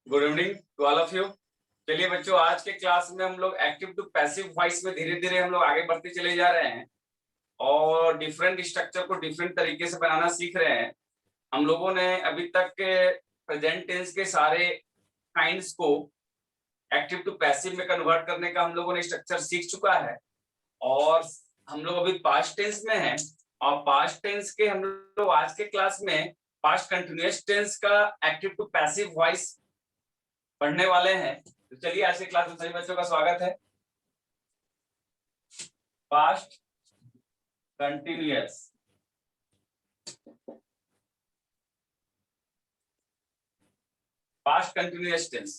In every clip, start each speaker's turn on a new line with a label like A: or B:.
A: Good evening to all of you. चलिए बच्चों, आज के क्लास में हम लोग एक्टिव टू पैसिव वॉइस में धीरे धीरे हम लोग आगे बढ़ते चले जा रहे हैं और डिफरेंट स्ट्रक्चर को डिफरेंट तरीके से बनाना सीख रहे हैं। हम लोगों ने अभी तक के प्रेजेंट टेंस के सारे काइंड्स को एक्टिव टू पैसिव में कन्वर्ट करने का हम लोगों ने स्ट्रक्चर सीख चुका है और हम लोग अभी पास्ट टेंस में हैं और पास्ट टेंस के हम लोग आज के क्लास में पास्ट कंटिन्यूअस टेंस का एक्टिव टू पैसिव वॉइस पढ़ने वाले हैं। तो चलिए आज के क्लास में सभी बच्चों का स्वागत है। Past continuous, past continuous tense.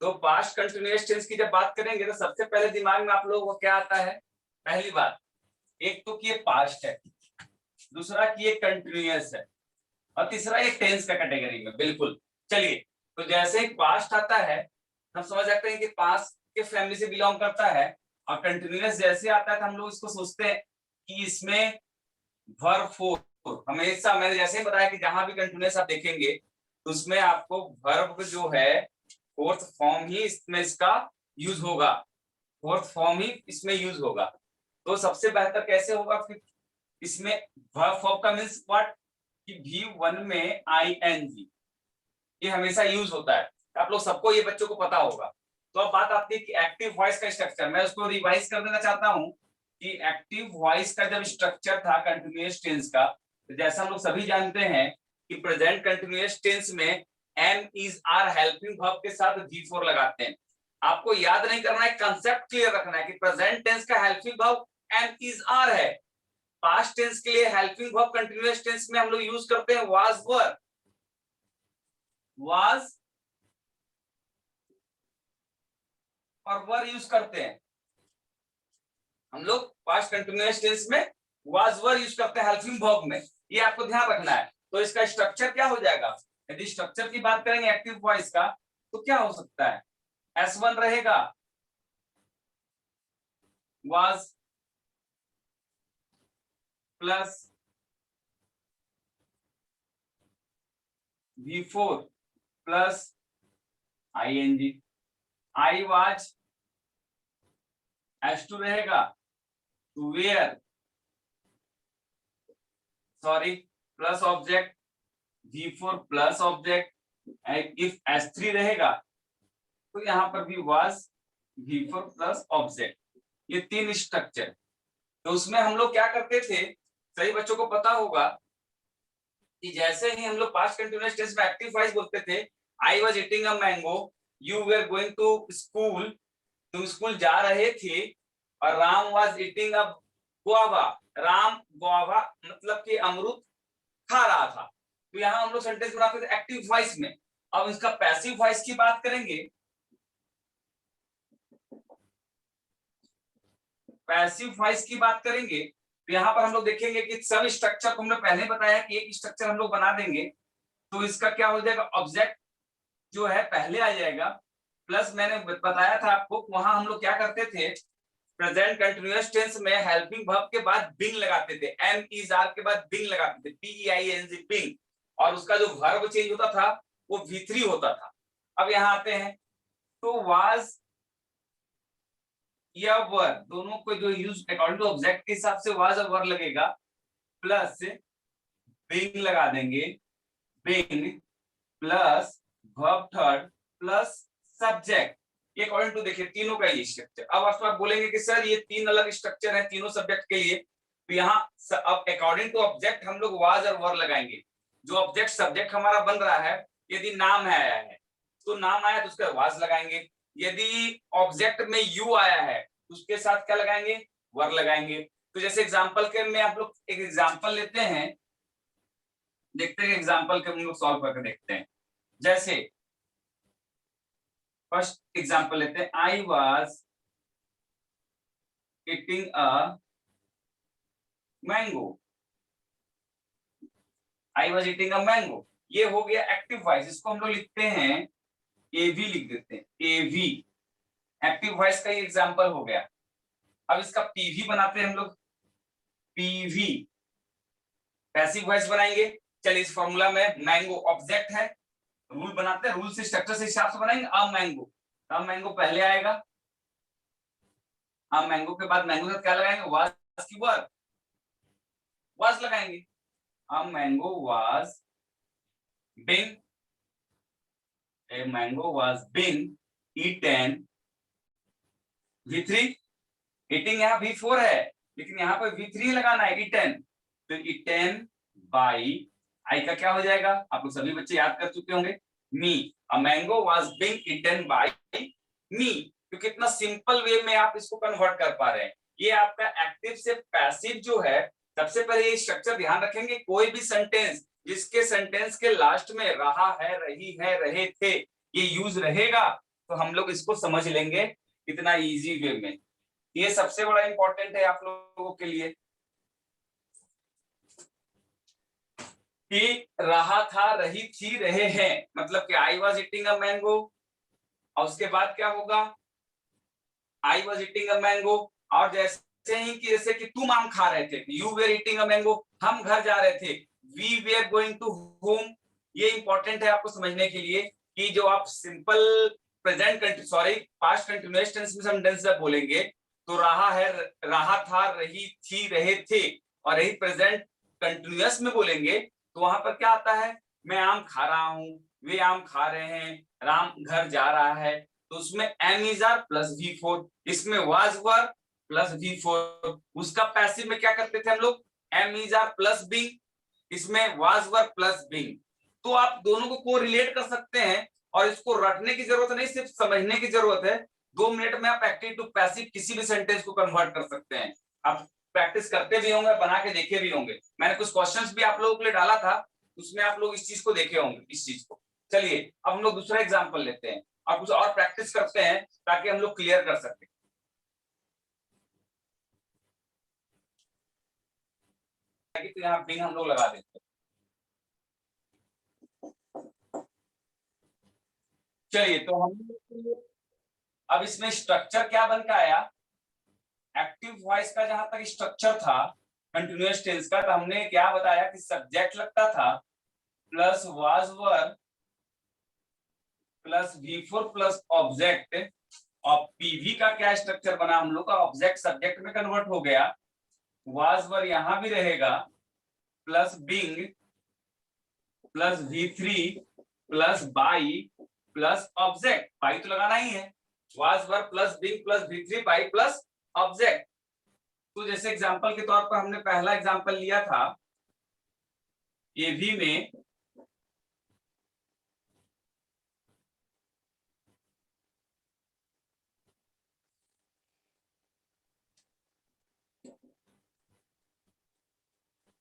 A: तो पास्ट कंटिन्यूअस टेंस की जब बात करेंगे तो सबसे पहले दिमाग में आप लोगों को क्या आता है? पहली बात, एक तो कि ये पास्ट है, दूसरा कि ये कंटिन्यूअस है और तीसरा ये टेंस का कैटेगरी में। बिल्कुल, चलिए तो जैसे ही पास्ट आता है हम समझ सकते हैं कि पास्ट के फैमिली से बिलोंग करता है और कंटिन्यूअस जैसे आता है तो हम लोग इसको सोचते हैं कि इसमें वर्ब फोर हमेशा, मैंने जैसे ही बताया कि जहां भी कंटिन्यूअस आप देखेंगे तो उसमें आपको वर्ब जो है फोर्थ फॉर्म ही इसमें इसका यूज होगा, फोर्थ फॉर्म ही इसमें यूज होगा। तो सबसे बेहतर कैसे होगा फिर इसमें वर्ब फॉर्म का मीन्स व्हाट कि V1 में ING ये हमेशा यूज होता है। आप लोग सबको ये बच्चों को पता होगा। तो अब बात आती है कि एक्टिव वॉइस का स्ट्रक्चर, मैं उसको रिवाइज कर देना चाहता हूं कि एक्टिव वॉइस का जब स्ट्रक्चर था कंटिन्यूअस टेंस का, तो जैसा हम लोग सभी जानते हैं कि प्रेजेंट कंटिन्यूअस टेंस में am is are helping verb के साथ V4 लगाते हैं। आपको याद नहीं करना है, कंसेप्ट क्लियर रखना है कि प्रेजेंट टेंस का helping verb am is are है। पास्ट टेंस के लिए हेल्पिंग वर्ब कंटिन्यूअस टेंस में हम लोग यूज करते हैं वाज वर, वाज और वर यूज करते हैं हम लोग। पास्ट कंटिन्यूअस टेंस में वाज वर यूज करते हैं हेल्पिंग वर्ब में, ये आपको ध्यान रखना है। तो इसका स्ट्रक्चर क्या हो जाएगा? यदि स्ट्रक्चर की बात करेंगे एक्टिव वॉइस का तो क्या हो सकता है? S1 रहेगा was plus V4 plus ING, I was S2 रहेगा two were sorry plus object V4 plus object. If S3 रहेगा तो यहां पर भी वाज V4 प्लस ऑब्जेक्ट। ये तीन स्ट्रक्चर। तो उसमें हम लोग क्या करते थे, सही बच्चों को पता होगा कि जैसे ही हम लोग पास्ट कंटिन्यूअस टेंस में एक्टिव वॉइस बोलते थे, I was eating a mango, you were going to school, तुम स्कूल जा रहे थे, और Ram was eating a guava, Ram guava मतलब कि अमरूद खा रहा था। तो यहाँ हम लोग सेंटेंस बनाते थे एक्टिव वॉइस में। अब इसका पैसिव वॉइस की बात करेंगे, पैसिव वॉइस की बात करेंगे तो यहाँ पर हम लोग देखेंगे कि सब स्ट्रक्चर को हमने पहले बताया कि एक स्ट्रक्चर हम लोग बना देंगे तो इसका क्या हो जाएगा, ऑब्जेक्ट जो है पहले आ जाएगा, प्लस मैंने बताया था आपको वहां हम लोग क्या करते थे, प्रेजेंट कंटिन्यूअस टेंस में हेल्पिंग वर्ब के बाद बिंग लगाते थे, एम इज आर के बाद बिंग लगाते थे, PEING बिंग, और उसका जो वर्ब चेंज होता था वो V3 होता था। अब यहाँ आते हैं तो वाज या वर दोनों को जो यूज अकॉर्डिंग टू ऑब्जेक्ट के हिसाब से वाज और वर लगेगा, प्लस बिंग लगा देंगे, being plus verb third plus subject, ये अकॉर्डिंग टू देखिए तीनों का ये स्ट्रक्चर। अब आप बोलेंगे कि सर ये तीन अलग स्ट्रक्चर है तीनों सब्जेक्ट के लिए, तो यहाँ अब अकॉर्डिंग टू ऑब्जेक्ट हम लोग वाज और वर लगाएंगे। जो ऑब्जेक्ट सब्जेक्ट हमारा बन रहा है, यदि नाम है आया है तो नाम आया तो उसका वाज लगाएंगे, यदि ऑब्जेक्ट में यू आया है तो उसके साथ क्या लगाएंगे, वर लगाएंगे। तो जैसे एग्जांपल के में आप लोग एक एग्जांपल लेते हैं, देखते हैं एग्जांपल के हम लोग सॉल्व करके देखते हैं। जैसे फर्स्ट एग्जांपल लेते हैं, आई was eating a mango, I was eating a mango, ये हो गया एक्टिव वॉइस। इसको हम लोग लिखते हैं एवी, लिख देते हैं एवी, एक्टिव वॉइस का ये एग्जांपल हो गया। अब इसका पीवी बनाते हैं हम लोग, पीवी पैसिव वॉइस बनाएंगे। चलिए इस फॉर्मूला में मैंगो ऑब्जेक्ट है, रूल बनाते हैं, रूल से स्ट्रक्चर से हिसाब से बनाएंगे। अ मैंगो, अ मैंगो पहले आएगा, अ मैंगो के बाद मैंगो के साथ क्या लगाएंगे, वाज की वर्ब, वाज लगाएंगे। A mango was been, a mango was been eaten, V3, eating यहाँ V4 है, लेकिन यहाँ पर V3 लगाना है, ईटन। तो ईटन बाई, आई का क्या हो जाएगा, आप लोग सभी बच्चे याद कर चुके होंगे, me. A mango was being eaten by me. तो कितना सिंपल वे में आप इसको कन्वर्ट कर पा रहे हैं। ये आपका एक्टिव से पैसिव जो है, सबसे पहले ये स्ट्रक्चर ध्यान रखेंगे, कोई भी सेंटेंस जिसके सेंटेंस के लास्ट में रहा है, रही है, रहे थे, ये यूज रहेगा, तो हम लोग इसको समझ लेंगे इतना इजी वे में। ये सबसे बड़ा इंपॉर्टेंट है आप लोगों के लिए कि रहा था, रही थी, रहे हैं, मतलब कि I was eating a mango, और उसके बाद क्या होगा, I was eating a mango, और जैसे ही कि जैसे कि तुम आम खा रहे थे, you were eating a mango, हम घर जा रहे थे, we were going to home. ये इंपॉर्टेंट है आपको समझने के लिए कि जो आप simple present sorry past continuous tense में सेंटेंस बोलेंगे तो रहा है, रहा था, रही थी, रहे थे, और रही प्रेजेंट कंटिन्यूअस में बोलेंगे तो वहां पर क्या आता है, मैं आम खा रहा हूं, वे आम खा रहे हैं, राम घर जा रहा है, तो उसमें M is are plus V4, इसमें वाज वर प्लस V4। उसका पैसिव में क्या करते थे हम लोग, am is are plus being, इसमें वाज वर प्लस बीइंग। तो आप दोनों को कोरिलेट कर सकते हैं, और इसको रटने की जरूरत नहीं, सिर्फ समझने की जरूरत है। 2 मिनट में आप एक्टिव टू पैसिव किसी भी सेंटेंस को कन्वर्ट कर सकते हैं। आप प्रैक्टिस करते भी होंगे, बना के देखे भी होंगे, मैंने कुछ क्वेश्चंस भी आप लोगों के लिए डाला था, उसमें आप लोग इस चीज को देखे होंगे, इस चीज को। चलिए अब हम लोग दूसरा एग्जाम्पल लेते हैं और कुछ और प्रैक्टिस करते हैं ताकि हम लोग क्लियर कर सकें। तो यहाँ बिंग हम लोग लगा देते हैं। चलिए तो हम अब इसमें स्ट्रक्चर क्या बन के आया, एक्टिव वॉइस का जहां तक स्ट्रक्चर था कंटिन्यूअस टेंस का, तो हमने क्या बताया कि सब्जेक्ट लगता था plus was were plus V4 plus object, और पीवी का क्या स्ट्रक्चर बना हम लोग का, ऑब्जेक्ट सब्जेक्ट में कन्वर्ट हो गया, वाज वर यहां भी रहेगा plus being plus V3 plus by plus object, by तो लगाना ही है, was were plus being plus V3 by plus object. तो जैसे एग्जांपल के तौर पर हमने पहला एग्जांपल लिया था एवी में,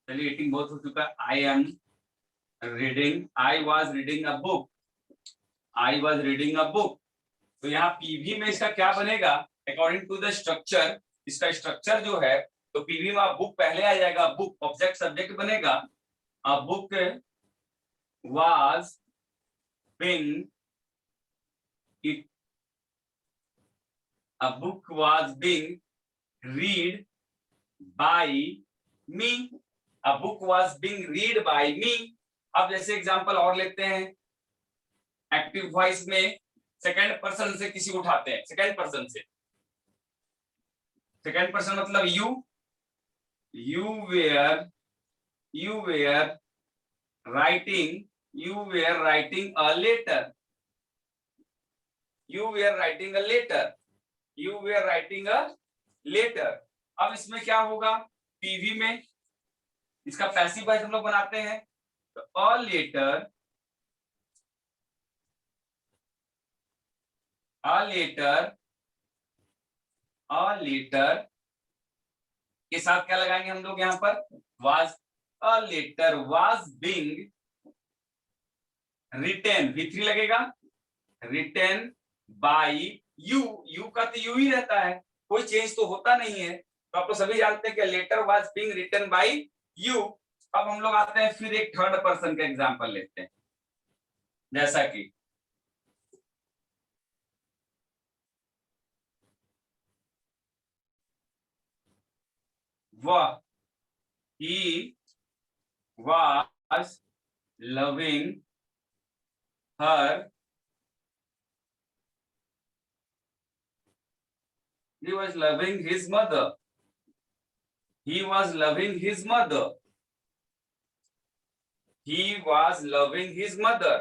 A: चलिए एटिंग बहुत हो चुका है, I am reading, I was reading a book, I was reading a book. तो यहाँ पीवी में इसका क्या बनेगा, अकॉर्डिंग टू द स्ट्रक्चर, इसका स्ट्रक्चर जो है, तो पीवी में बुक पहले आ जाएगा, बुक ऑब्जेक्ट सब्जेक्ट बनेगा, a book was being it, a book was being read by me, a book was being read by me. अब जैसे एग्जांपल और लेते हैं, एक्टिव वॉइस में सेकंड पर्सन से किसी उठाते हैं, सेकंड पर्सन से, सेकंड पर्सन मतलब you were, you were writing, you were writing a letter, you were writing a letter, you were writing a letter। अब इसमें क्या होगा, पीवी में इसका पैसिव वॉइस हम लोग बनाते हैं, तो a letter, a letter, a letter के साथ क्या लगाएंगे हम लोग यहाँ पर, was, a letter was being written, V3 लगेगा, written by you, you का तो यू ही रहता है, कोई चेंज तो होता नहीं है, तो आप तो सभी जानते हैं कि letter was being written by you. अब हम लोग आते हैं फिर एक थर्ड पर्सन का एग्जांपल लेते हैं, जैसा कि वह, he was loving her, he was loving his mother, he was loving his mother, he was loving his mother,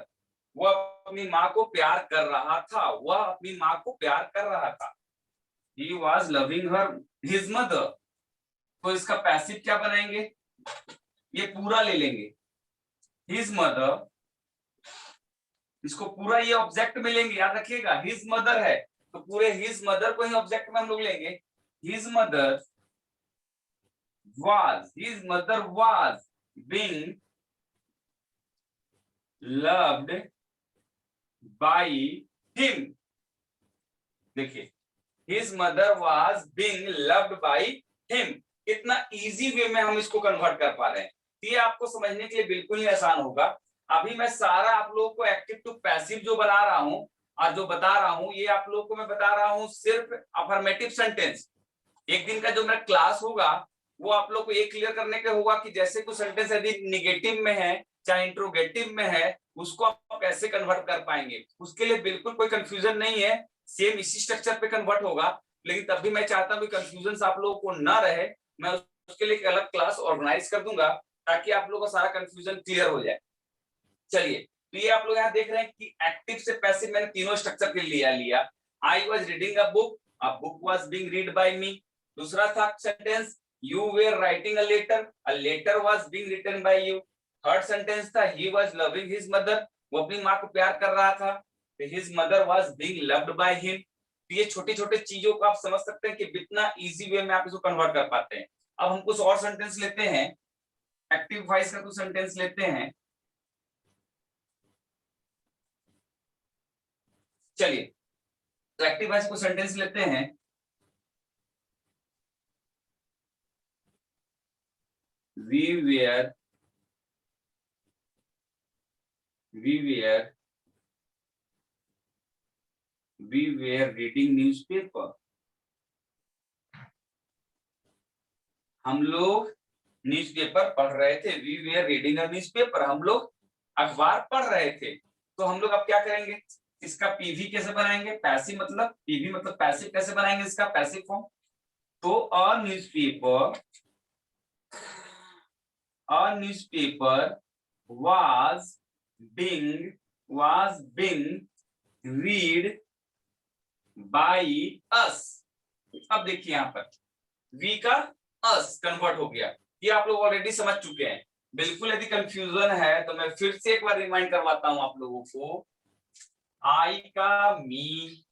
A: वह अपनी माँ को प्यार कर रहा था, वह अपनी माँ को प्यार कर रहा था, he was loving her his mother। तो इसका पैसिव क्या बनाएंगे, ये पूरा ले लेंगे, his mother, इसको पूरा ये ऑब्जेक्ट में लेंगे, याद रखिएगा his mother है तो पूरे his mother को ही ऑब्जेक्ट में हम लोग लेंगे, his mother was being loved by him। देखिए his mother was being loved by him, कितना इजी वे में हम इसको कन्वर्ट कर पा रहे हैं। ये आपको समझने के लिए बिल्कुल ही आसान होगा। अभी मैं सारा आप लोगों को एक्टिव टू पैसिव जो बना रहा हूं और जो बता रहा हूं, ये आप लोगों को मैं बता रहा हूं सिर्फ अफर्मेटिव सेंटेंस। एक दिन का जो मेरा क्लास होगा वो आप लोग को ये क्लियर करने का होगा कि जैसे कोई सेंटेंस यदि निगेटिव में है चाहे इंट्रोगेटिव में है, उसको आप कैसे कन्वर्ट कर पाएंगे। उसके लिए बिल्कुल कोई कंफ्यूजन नहीं है, सेम इसी स्ट्रक्चर पे कन्वर्ट होगा। लेकिन तब भी मैं चाहता हूं कि कंफ्यूजन आप लोगों को ना रहे, मैं उसके लिए एक अलग क्लास ऑर्गेनाइज कर दूंगा ताकि आप लोगों का सारा कंफ्यूजन क्लियर हो जाए। चलिए, तो ये आप लोग यहाँ देख रहे हैं कि एक्टिव से पैसिव मैंने तीनों स्ट्रक्चर के लिया। I was reading a book was being read by me. दूसरा था sentence you were writing a letter was being written by you. Third sentence था he was loving his mother, वो अपनी माँ को प्यार कर रहा था। His mother was being loved by him. ये छोटे छोटे चीजों को आप समझ सकते हैं कि कितना इजी वे में आप इसको कन्वर्ट कर पाते हैं। अब हम कुछ और सेंटेंस लेते हैं, एक्टिव वॉइस का कुछ सेंटेंस लेते हैं। चलिए, तो एक्टिव वॉइस को सेंटेंस लेते हैं। we were reading newspaper। हम लोग न्यूज़पेपर पढ़ रहे थे। We were reading a newspaper, हम लोग अखबार पढ़ रहे थे। तो हम लोग अब क्या करेंगे, इसका पीवी कैसे बनाएंगे, पैसिव मतलब पीवी मतलब पैसिव कैसे बनाएंगे इसका पैसिव फॉर्म। तो a newspaper was being read by us। अब देखिए यहाँ पर वी का अस कन्वर्ट हो गया, ये आप लोग ऑलरेडी समझ चुके हैं। बिल्कुल यदि कंफ्यूजन है तो मैं फिर से एक बार रिमाइंड करवाता हूं आप लोगों को। आई का मी,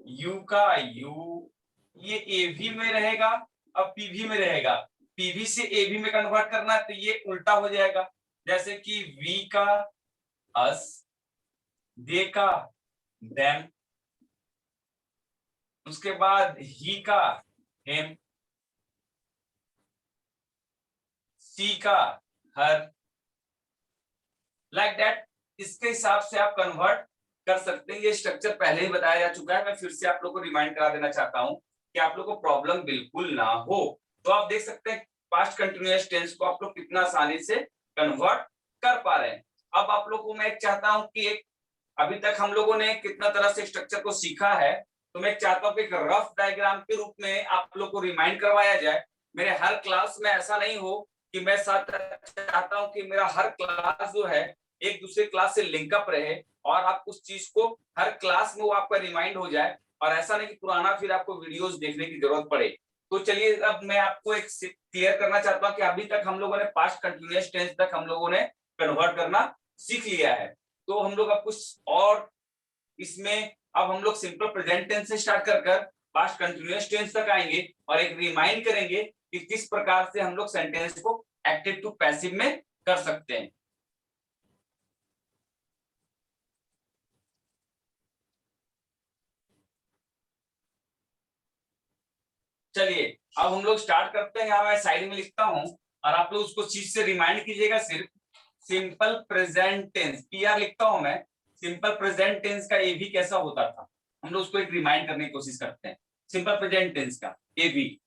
A: यू का यू, ये एवी में रहेगा, अब पीवी में रहेगा। पीवी से एवी में कन्वर्ट करना है तो ये उल्टा हो जाएगा, जैसे कि वी का अस, दे का देम, उसके बाद ही का हिम, सी का हर, लाइक दैट। इसके हिसाब से आप कन्वर्ट कर सकते हैं। ये स्ट्रक्चर पहले ही बताया जा चुका है, मैं फिर से आप लोग को रिमाइंड करा देना चाहता हूं कि आप लोग को प्रॉब्लम बिल्कुल ना हो। तो आप देख सकते हैं पास्ट कंटिन्यूअस टेंस को आप लोग कितना आसानी से कन्वर्ट कर पा रहे हैं। अब आप लोग को मैं चाहता हूं कि एक, अभी तक हम लोगों ने कितना तरह से स्ट्रक्चर को सीखा है, तो मैं चाहता हूं कि एक रफ डायग्राम के रूप में आप लोग को रिमाइंड करवाया जाए। मेरे हर क्लास में ऐसा नहीं हो कि मैं साथ चाहता हूं कि मेरा हर क्लास जो है एक दूसरे क्लास से लिंकअप रहे और आप उस चीज को हर क्लास में वो आपका रिमाइंड हो जाए, और ऐसा नहीं कि पुराना फिर आपको वीडियोस देखने की जरूरत पड़े। तो चलिए, अब मैं आपको एक क्लियर करना चाहता हूं कि अभी तक हम लोगों ने पास्ट कंटिन्यूअस टेंस तक हम लोगों ने कन्वर्ट करना सीख लिया है। तो हम लोग अब कुछ और इसमें, अब हम लोग सिंपल प्रेजेंट टेंस से स्टार्ट कर पास्ट कंटिन्यूअस टेंस तक आएंगे और एक रिमाइंड करेंगे कि किस प्रकार से हम लोग सेंटेंस को एक्टिव टू पैसिव में कर सकते हैं। चलिए, अब हम लोग स्टार्ट करते हैं। यहाँ मैं साइड में लिखता हूं और आप लोग उसको चीज से रिमाइंड कीजिएगा। सिर्फ सिंपल प्रेजेंट टेंस पीआर लिखता हूं मैं, सिंपल प्रेजेंट टेंस का एवी कैसा होता था, हम लोग उसको एक रिमाइंड करने की कोशिश करते हैं। सिंपल प्रेजेंट टेंस का एवी,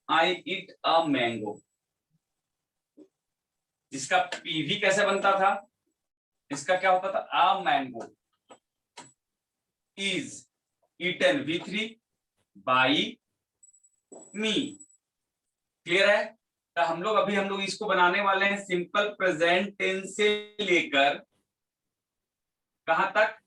A: आई ईट अ मैंगो। इसका पीवी कैसे बनता था, इसका क्या होता था, a mango is eaten V3 by me. Clear है? तो हम लोग इसको बनाने वाले हैं सिंपल प्रेजेंट टेंस से लेकर कहां तक,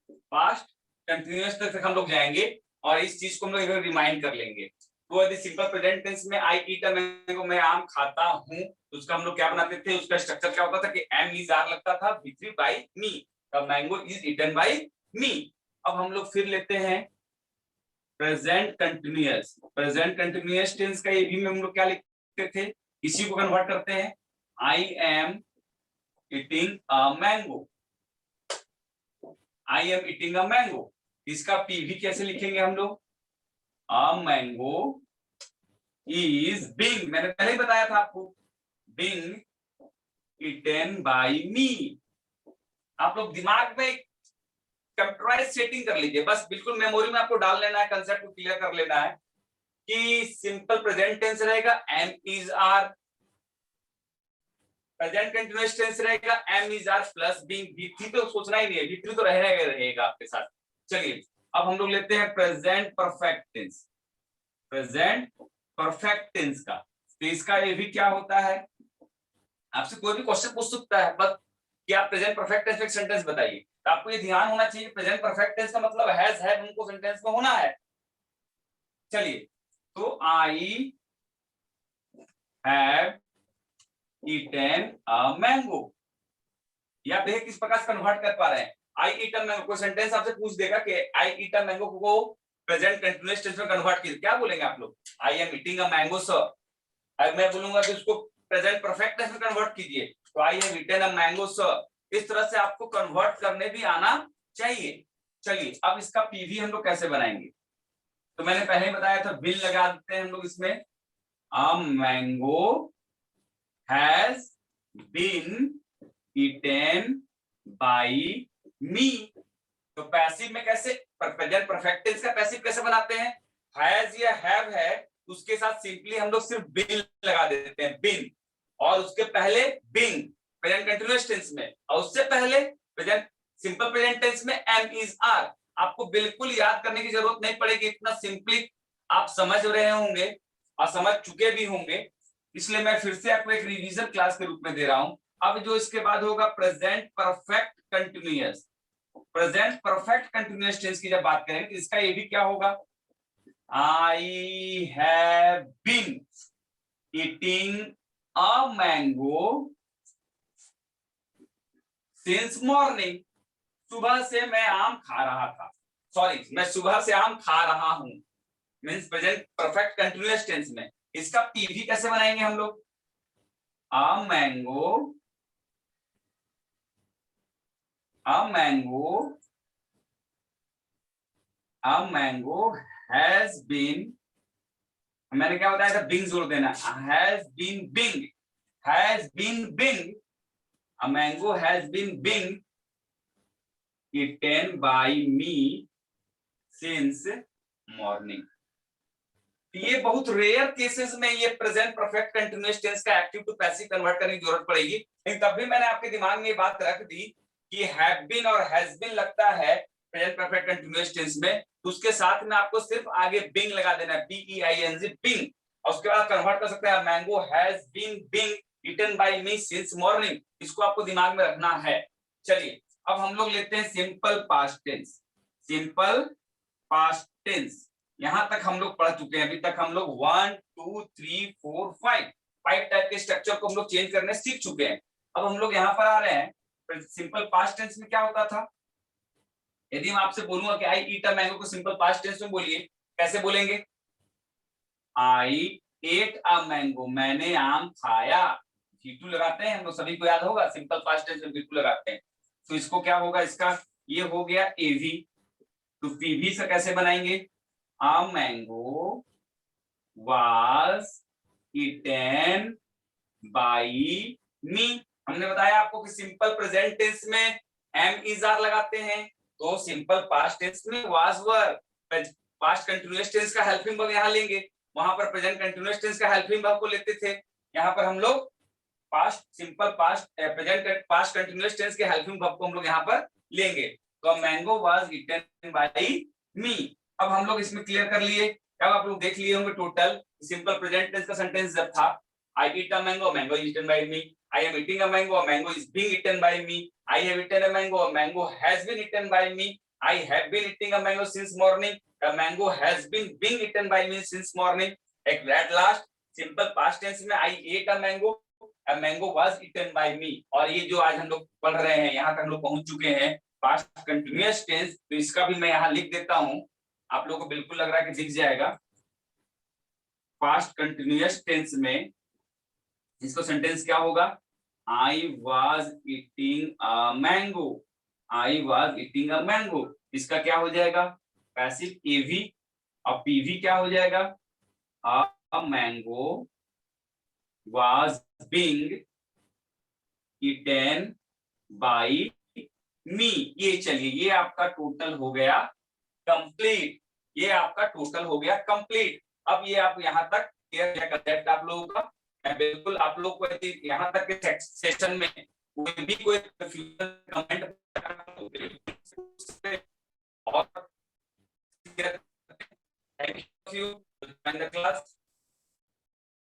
A: पास्ट कंटिन्यूअस तक हम लोग जाएंगे और इस चीज को हम लोग रिमाइंड कर लेंगे। तो यदि सिंपल प्रेजेंट टेंस में आई ईट अ मैंगो, मैं आम खाता हूं, तो उसका हम लोग क्या बनाते थे, उसका स्ट्रक्चर क्या होता था कि एम इज आर लगता था V3 बाई मी, तब mango is eaten by me. अब हम लोग फिर लेते हैं present continuous. Present continuous tense का ये भी हम लोग क्या लिखते थे, इसी को कन्वर्ट करते हैं, आई am eating a mango, I am eating a mango. इसका पीवी कैसे लिखेंगे हम लोग, अ मैंगो इज बीइंग, मैंने पहले ही बताया था आपको, बीइंग ईटन बाय मी। आप लोग दिमाग में कंप्यूटराइज सेटिंग कर लीजिए, बस बिल्कुल मेमोरी में आपको डाल लेना है, कंसेप्ट को क्लियर कर लेना है कि सिंपल प्रेजेंट टेंस रहेगा am is are, present continuous tense रहेगा am is are plus being V3, तो सोचना ही नहीं है, V3 तो रहेगा आपके साथ। चलिए अब हम लोग लेते हैं present perfect tense. Present perfect tense का, तो इसका ये भी क्या होता है, आपसे कोई भी क्वेश्चन पूछ सकता है, बस कि आप प्रेजेंट परफेक्ट टेंस में एक सेंटेंस बताइए, तो आपको ये ध्यान होना चाहिए प्रेजेंट परफेक्ट टेंस का मतलब हैज है उनको सेंटेंस में होना है। चलिए तो I have eaten a mango, या देखिए किस प्रकार से कन्वर्ट कर पा रहे हैं, आई ईट अ मैंगो, कोई सेंटेंस आपसे पूछ देगा कि आई ईट अ मैंगो को प्रेजेंट कंटीन्यूअस टेंस में कन्वर्ट कीजिए, क्या बोलेंगे आप लोग, I am eating a mango sir. अब मैं बोलूंगा कि उसको प्रेजेंट परफेक्ट टेंस में कन्वर्ट कीजिए, तो I have eaten a mango sir. इस तरह से आपको कन्वर्ट करने भी आना चाहिए। चलिए अब इसका पीवी हम लोग कैसे बनाएंगे, तो मैंने पहले ही बताया था, बिल लगा देते हैं हम लोग इसमें, a mango has been eaten by me. तो पैसिव में कैसे, प्रेजेंट परफेक्ट टेंस का पैसिव कैसे बनाते हैं, हैज या हैव है, उसके साथ सिंपली हम लोग सिर्फ बिन लगा देते हैं, बिन, और उसके पहले बिंग प्रेजेंट कंटीन्यूअस टेंस में, और उससे पहले प्रेजेंट सिंपल प्रेजेंट टेंस में एम इज आर। आपको बिल्कुल याद करने की जरूरत नहीं पड़ेगी, इतना सिंपली आप समझ रहे होंगे और समझ चुके भी होंगे, इसलिए मैं फिर से आपको एक रिवीजन क्लास के रूप में दे रहा हूं। अब जो इसके बाद होगा present perfect continuous. Present perfect continuous tense की जब बात करें तो इसका ये भी क्या होगा, I have been eating a mango since morning, सुबह से मैं आम खा रहा था, सॉरी मैं सुबह से आम खा रहा हूं, means present perfect continuous tense में। इसका पीवी कैसे बनाएंगे हम लोग, अ मैंगो हैज बीन, मैंने क्या बताया था, बिंग जोड़ देना, has been being, a mango has been being eaten by me since morning. ये बहुत रेयर केसेस में ये प्रेजेंट परफेक्ट कंटीन्यूअस टेंस का एक्टिव टू पैसिव कन्वर्ट करने की जरूरत पड़ेगी, लेकिन तब भी मैंने आपके दिमाग में ये बात रख दी कि हैव बीन और हैज बीन लगता है प्रेजेंट परफेक्ट कंटीन्यूअस टेंस में, तो उसके साथ में आपको सिर्फ आगे बिंग लगा देना है, BEING बिंग, और उसके बाद कन्वर्ट कर सकते हैं mango has been being eaten by me since morning, इसको आपको दिमाग में रखना है। चलिए अब हम लोग लेते हैं simple past tense. Simple past tense यहां तक हम लोग पढ़ चुके हैं, अभी तक हम लोग 1 2 3 4 5 टाइप के स्ट्रक्चर को हम लोग चेंज करने सीख चुके हैं। अब हम लोग यहाँ पर आ रहे हैं, सिंपल पास्ट टेंस में क्या होता था, यदि मैं आपसे बोलूंगा कि आई ईट अ मैंगो को सिंपल पास्ट टेंस में बोलिए, कैसे बोलेंगे, आई एट अ मैंगो, मैंने आम खाया, V2 लगाते हैं हम लोग, सभी को याद होगा सिंपल पास्ट टेंस में V2 लगाते हैं, तो इसको क्या होगा, इसका ये हो गया AV, तो PV से कैसे बनाएंगे, a mango was eaten by me। हमने बताया आपको कि सिंपल प्रेजेंट टेंस में एम इज आर लगाते हैं, तो सिंपल पास्ट टेंस में was were, past continuous tense का हेल्पिंग वर्ब यहां लेंगे, वहां पर प्रेजेंट कंटीन्यूअस टेंस का हेल्पिंग वर्ब को लेते थे, यहां पर हम लोग past simple past present past continuous tense के हेल्पिंग वर्ब को हम लोग यहाँ पर लेंगे। तो mango was eaten by me. अब हम लोग इसमें क्लियर कर लिए, अब आप लोग देख लिए होंगे टोटल सिंपल प्रेजेंट टेंस का सेंटेंस जब था I eat a mango, mango is eaten by me, I am eating a mango, a mango is being eaten by me, I have eaten a mango has been eaten by me, I have been eating a mango since morning, a mango has been being eaten by me since morning। At last simple past tense में I ate a mango was eaten by me। और ये जो आज हम लोग पढ़ रहे हैं यहाँ तक हम लोग पहुंच चुके हैं पास्ट कंटिन्यूअस टेंस, तो इसका भी मैं यहाँ लिख देता हूँ, आप लोगों को बिल्कुल लग रहा है कि दिख जाएगा। पास्ट कंटिन्यूअस टेंस में इसको सेंटेंस क्या होगा, I was eating a mango, I was eating a mango। इसका क्या हो जाएगा, पैसिव एवी, और पीवी क्या हो जाएगा, a mango was being eaten by me। ये चलिए ये आपका टोटल हो गया कंप्लीट, ये आपका टोटल हो गया कंप्लीट। अब ये आप यहाँ तक क्लियर कंसेप्ट आप लोगों का, मैं बिल्कुल आप लोग को यहाँ तक के सेशन में कोई भी कोई कमेंट